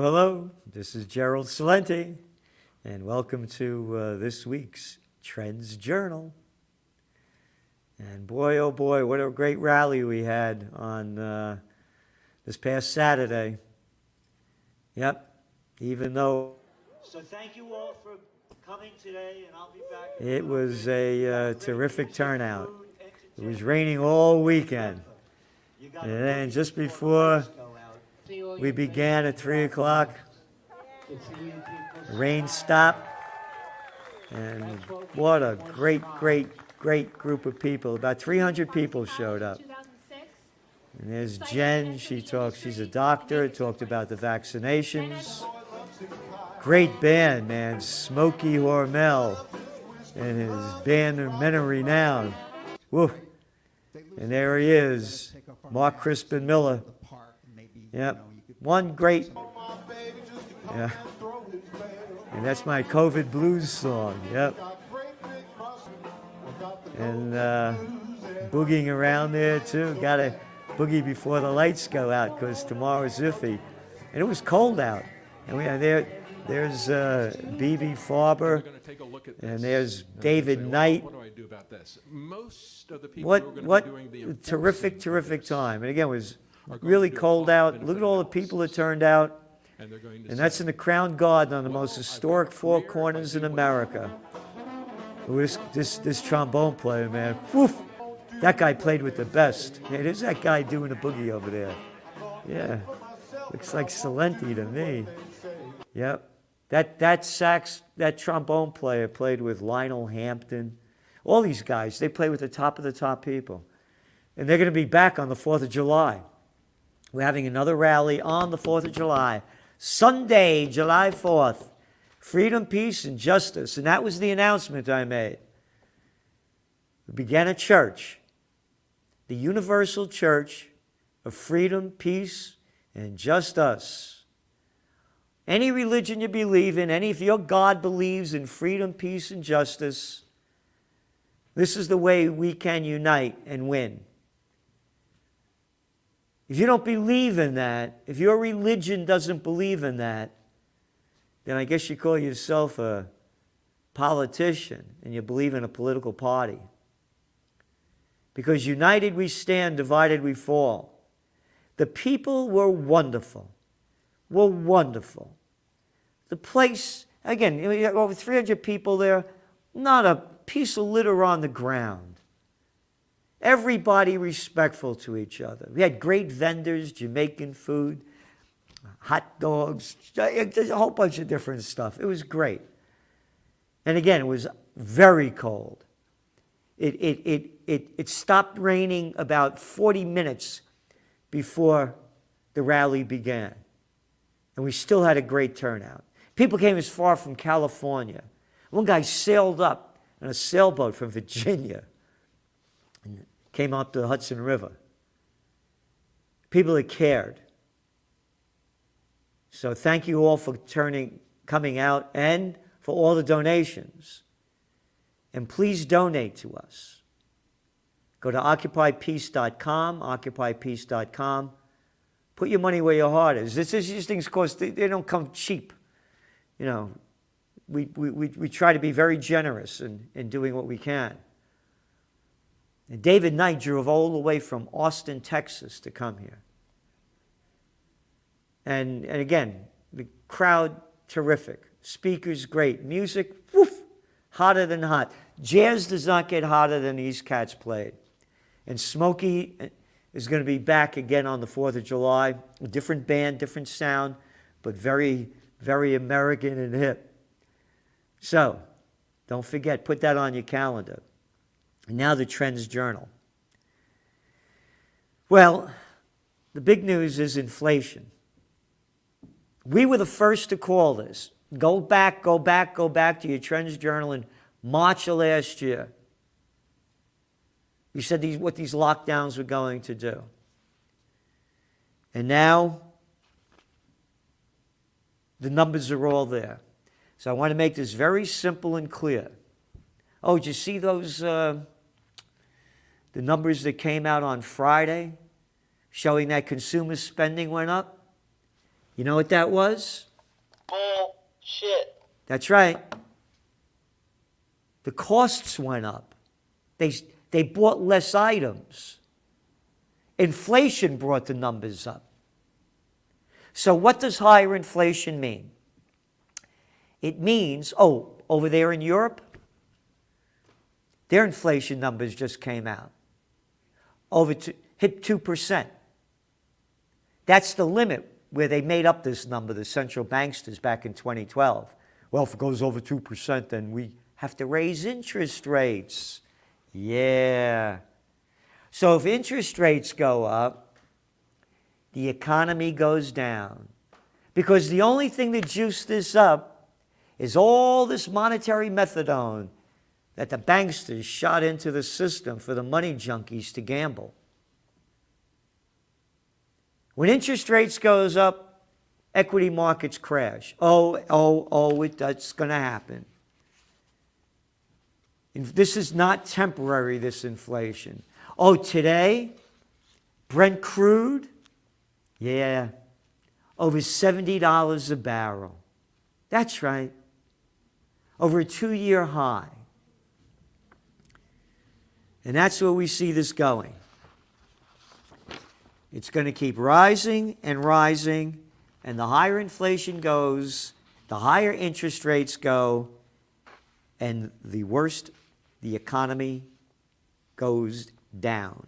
Hello. This is Gerald Salenti, and welcome to this week's Trends Journal. And boy, oh boy, what a great rally we had on this past Saturday. Yep, even though... So thank you all for coming today, and I'll be back. It was a terrific turnout. It was raining all weekend. And then just before we began at 3 o'clock, the rain stopped, and what a great group of people. About 300 people showed up. And there's Jen, she's a doctor, talked about the vaccinations. Great band, man, Smokey Hormel and his band of Men of Renown. Woo. And there he is, Mark Crispin Miller. Yep, one great, yeah. And that's my COVID blues song, yep. And boogieing around there too, gotta boogie before the lights go out because tomorrow's iffy. And it was cold out. And we there's B.B. Farber, and there's David Knight. What do I do about this? Most of the people what a terrific time. And again, it was really cold out. Look at all the people that turned out. And that's in the Crown Garden on the most historic four corners in America. This trombone player, man, woof, that guy played with the best. Hey, there's that guy doing a boogie over there. Yeah, looks like Salenti to me. Yep, that trombone player played with Lionel Hampton. All these guys, they play with the top of the top people. And they're going to be back on the 4th of July. We're having another rally on the 4th of July. Sunday, July 4th. Freedom, peace, and justice. And that was the announcement I made. We began a church. The Universal Church of Freedom, Peace, and Just Us. Any religion you believe in, if your God believes in freedom, peace, and justice, this is the way we can unite and win. If you don't believe in that, if your religion doesn't believe in that, then I guess you call yourself a politician and you believe in a political party. Because united we stand, divided we fall. The people were wonderful. The place, again, over 300 people there, not a piece of litter on the ground. Everybody respectful to each other. We had great vendors, Jamaican food, hot dogs, a whole bunch of different stuff. It was great. And again, it was very cold. It stopped raining about 40 minutes before the rally began. And we still had a great turnout. People came as far from California. One guy sailed up on a sailboat from Virginia and came up to the Hudson River. People that cared. So thank you all for coming out and for all the donations. And please donate to us. Go to occupypeace.com, occupypeace.com. Put your money where your heart is. These things, of course, they don't come cheap. You know, we try to be very generous in doing what we can. And David Knight drove all the way from Austin, Texas to come here. And again, the crowd, terrific. Speakers, great. Music, woof, hotter than hot. Jazz does not get hotter than these cats played. And Smokey is going to be back again on the 4th of July. A different band, different sound, but very, very American and hip. So, don't forget, put that on your calendar. And now the Trends Journal. Well, the big news is inflation. We were the first to call this. Go back to your Trends Journal in March of last year. We said what these lockdowns were going to do. And now, the numbers are all there. So I want to make this very simple and clear. Oh, did you see those, the numbers that came out on Friday showing that consumer spending went up? You know what that was? Bullshit. That's right. The costs went up. They bought less items. Inflation brought the numbers up. So what does higher inflation mean? It means, over there in Europe, their inflation numbers just came out. Hit 2%. That's the limit where they made up this number, the central banksters back in 2012. Well, if it goes over 2%, then we have to raise interest rates. Yeah. So if interest rates go up, the economy goes down. Because the only thing that juiced this up is all this monetary methadone that the banksters shot into the system for the money junkies to gamble. When interest rates goes up, equity markets crash. That's going to happen. This is not temporary, this inflation. Today, Brent crude, over $70 a barrel. That's right. Over a 2-year high. And that's where we see this going. It's going to keep rising and rising, and the higher inflation goes, the higher interest rates go, and the worse the economy goes down.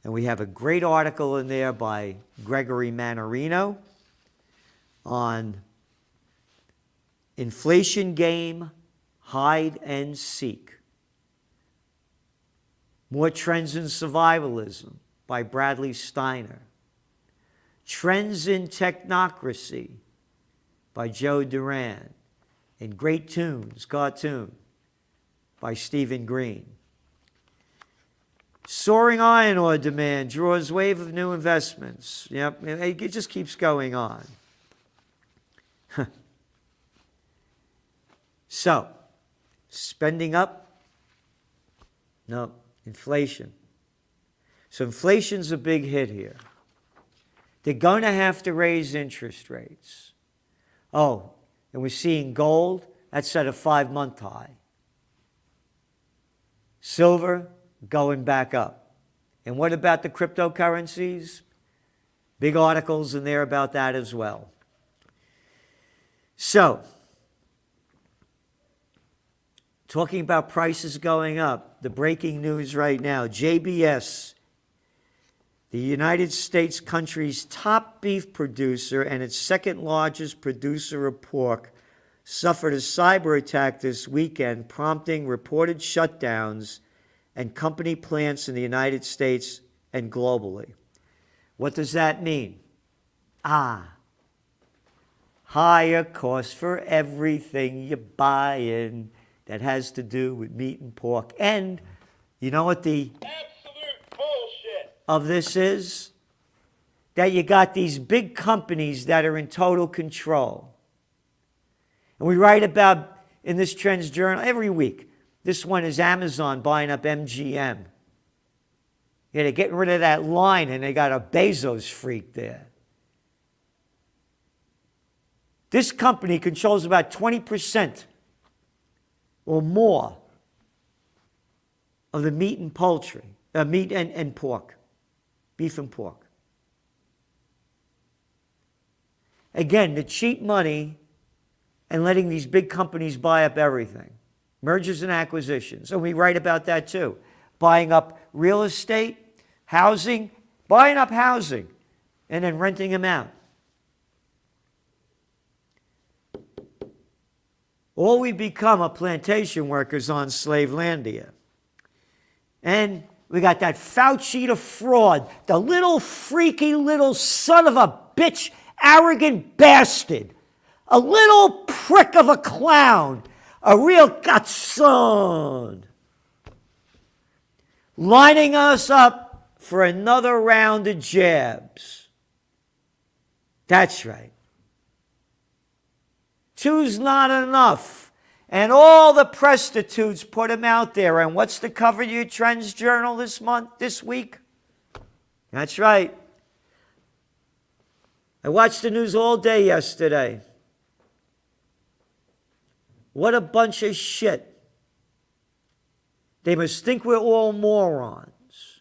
And we have a great article in there by Gregory Mannarino on inflation game, hide and seek. More trends in survivalism by Bradley Steiner. Trends in Technocracy by Joe Duran. And Great Tunes, cartoon by Stephen Green. Soaring iron ore demand draws wave of new investments. Yep, it just keeps going on. So, spending up? No, inflation. So inflation's a big hit here. They're going to have to raise interest rates. And we're seeing gold, that's at a 5-month high. Silver, going back up. And what about the cryptocurrencies? Big articles in there about that as well. So, talking about prices going up, the breaking news right now, JBS, the United States country's top beef producer and its second largest producer of pork, suffered a cyber attack this weekend, prompting reported shutdowns and company plants in the United States and globally. What does that mean? Higher cost for everything you're buying that has to do with meat and pork. And you know what the Absolute bullshit of this is? That you got these big companies that are in total control. And we write about in this Trends Journal every week. This one is Amazon buying up MGM. They're getting rid of that line, and they got a Bezos freak there. This company controls about 20% or more of the meat and poultry, meat and pork, beef and pork. Again, the cheap money and letting these big companies buy up everything. Mergers and acquisitions. And we write about that too. Buying up real estate, housing, buying up housing, and then renting them out. Or we become a plantation workers on Slavelandia. And we got that Fauci to fraud, the little freaky little son of a bitch, arrogant bastard, a little prick of a clown, a real gutson, lining us up for another round of jabs. That's right. Two's not enough. And all the prostitutes put him out there. And what's the cover of your Trends Journal this week? That's right. I watched the news all day yesterday. What a bunch of shit. They must think we're all morons.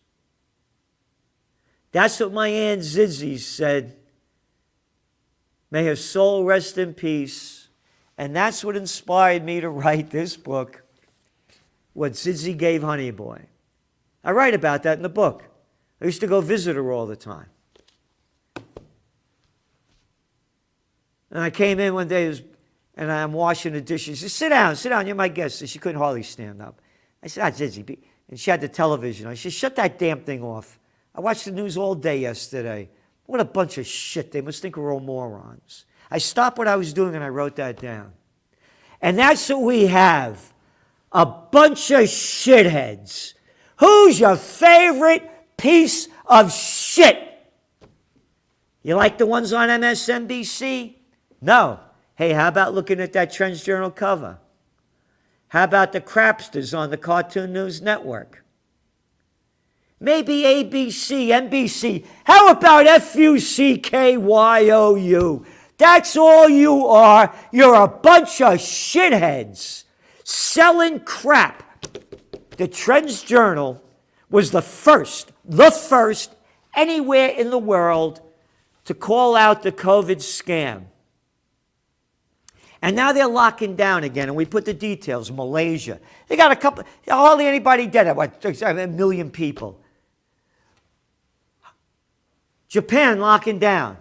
That's what my Aunt Zizzy said. May her soul rest in peace. And that's what inspired me to write this book, What Zizzy Gave Honey Boy. I write about that in the book. I used to go visit her all the time. And I came in one day and I'm washing the dishes. She said, sit down, you're my guest. And she couldn't hardly stand up. I said, Zizzy. And she had the television on. She said, shut that damn thing off. I watched the news all day yesterday. What a bunch of shit. They must think we're all morons. I stopped what I was doing and I wrote that down. And that's what we have. A bunch of shitheads. Who's your favorite piece of shit? You like the ones on MSNBC? No. Hey, how about looking at that Trends Journal cover? How about the crapsters on the Cartoon News Network? Maybe ABC, NBC. How about FUCKYOU? That's all you are. You're a bunch of shitheads selling crap. The Trends Journal was the first anywhere in the world to call out the COVID scam. And now they're locking down again, and we put the details. Malaysia. They got hardly anybody dead. What, 1 million people. Japan locking down.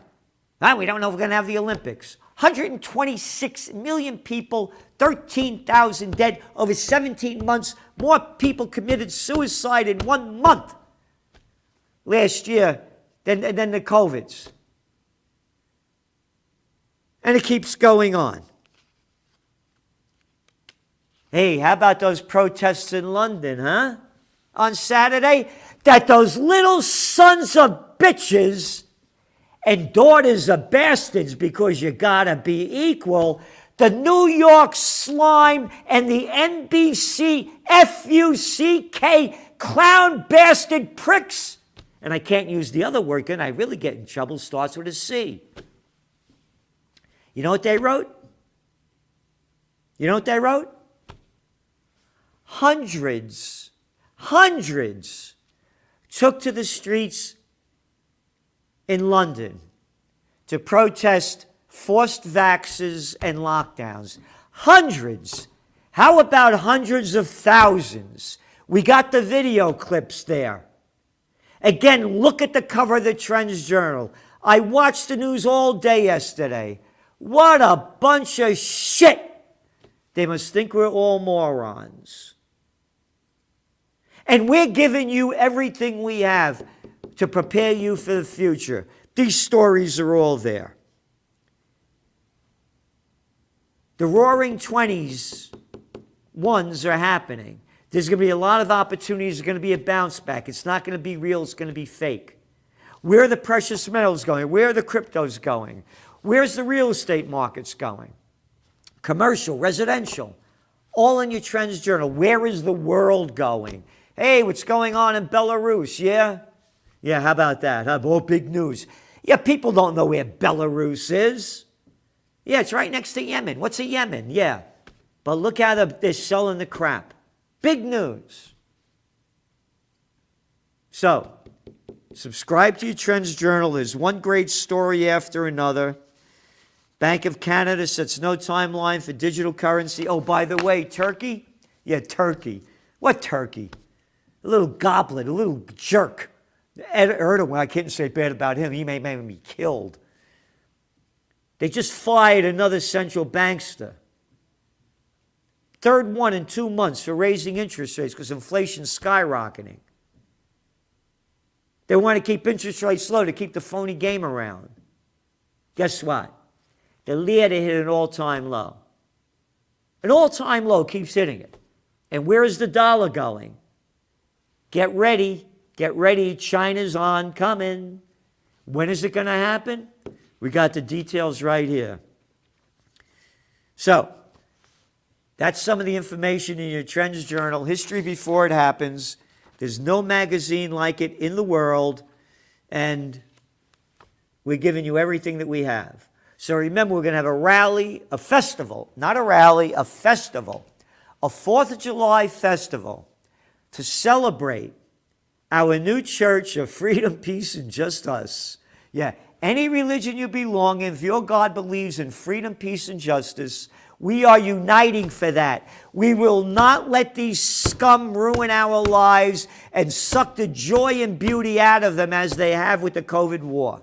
Now, we don't know if we're going to have the Olympics. 126 million people, 13,000 dead, over 17 months. More people committed suicide in 1 month last year than the COVIDs. And it keeps going on. Hey, how about those protests in London, huh? On Saturday? That those little sons of bitches and daughters of bastards, because you gotta be equal, the New York slime and the NBC FUCK clown bastard pricks, and I can't use the other word, and I really get in trouble, starts with a C. You know what they wrote? You know what they wrote? Hundreds took to the streets in London to protest forced vaxes and lockdowns. Hundreds. How about hundreds of thousands? We got the video clips there. Again, look at the cover of the Trends Journal. I watched the news all day yesterday. What a bunch of shit. They must think we're all morons. And we're giving you everything we have to prepare you for the future. These stories are all there. The Roaring '20s ones are happening. There's going to be a lot of opportunities. There's going to be a bounce back. It's not going to be real. It's going to be fake. Where are the precious metals going? Where are the cryptos going? Where's the real estate markets going? Commercial, residential, all in your Trends Journal. Where is the world going? Hey, what's going on in Belarus? Yeah? Yeah, how about that? Oh, big news. Yeah, people don't know where Belarus is. Yeah, it's right next to Yemen. What's a Yemen? Yeah. But look how they're selling the crap. Big news. So, subscribe to your Trends Journal. There's one great story after another. Bank of Canada sets no timeline for digital currency. Oh, by the way, Turkey? Yeah, Turkey. What Turkey? A little goblet, a little jerk. Erdogan, I can't say bad about him. He may be killed. They just fired another central bankster. Third one in 2 months for raising interest rates because inflation's skyrocketing. They want to keep interest rates low to keep the phony game around. Guess what? The lira hit an all-time low. An all-time low keeps hitting it. And where is the dollar going? Get ready. Get ready. China's on coming. When is it going to happen? We got the details right here. So, that's some of the information in your Trends Journal. History before it happens. There's no magazine like it in the world. And We're giving you everything that we have. So remember, we're going to have a rally, a festival, not a rally, a festival, a 4th of July festival to celebrate our new church of freedom, peace, and just us. Yeah, any religion you belong in, if your God believes in freedom, peace, and justice, we are uniting for that. We will not let these scum ruin our lives and suck the joy and beauty out of them as they have with the COVID war.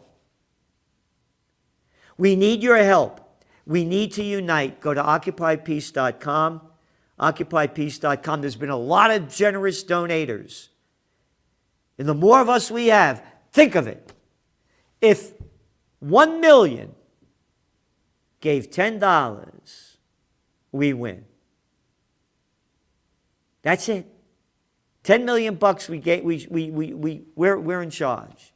We need your help. We need to unite. Go to OccupyPeace.com. OccupyPeace.com. There's been a lot of generous donators. And the more of us we have, think of it. If 1 million gave $10, we win. That's it. 10 million bucks we gave, we're in charge.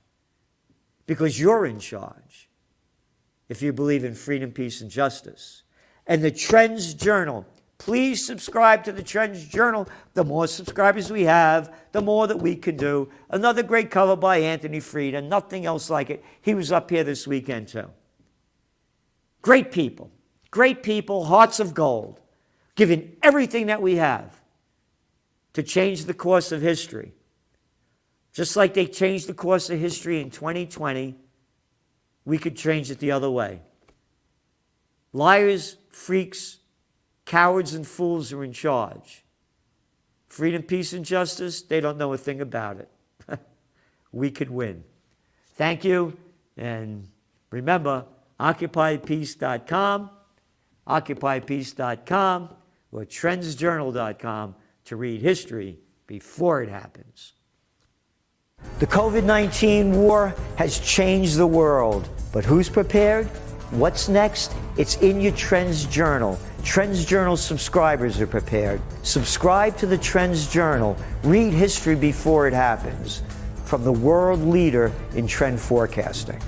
Because you're in charge. If you believe in freedom, peace, and justice. And the Trends Journal. Please subscribe to the Trends Journal. The more subscribers we have, the more that we can do. Another great cover by Anthony Frieda. Nothing else like it. He was up here this weekend too. Great people. Great people, hearts of gold. Giving everything that we have to change the course of history. Just like they changed the course of history in 2020, we could change it the other way. Liars, freaks, cowards, and fools are in charge. Freedom, peace, and justice, they don't know a thing about it. We could win. Thank you, and remember, OccupyPeace.com, OccupyPeace.com, or TrendsJournal.com to read history before it happens. The COVID-19 war has changed the world, but who's prepared? What's next? It's in your Trends Journal. Trends Journal subscribers are prepared. Subscribe to the Trends Journal. Read history before it happens. From the world leader in trend forecasting.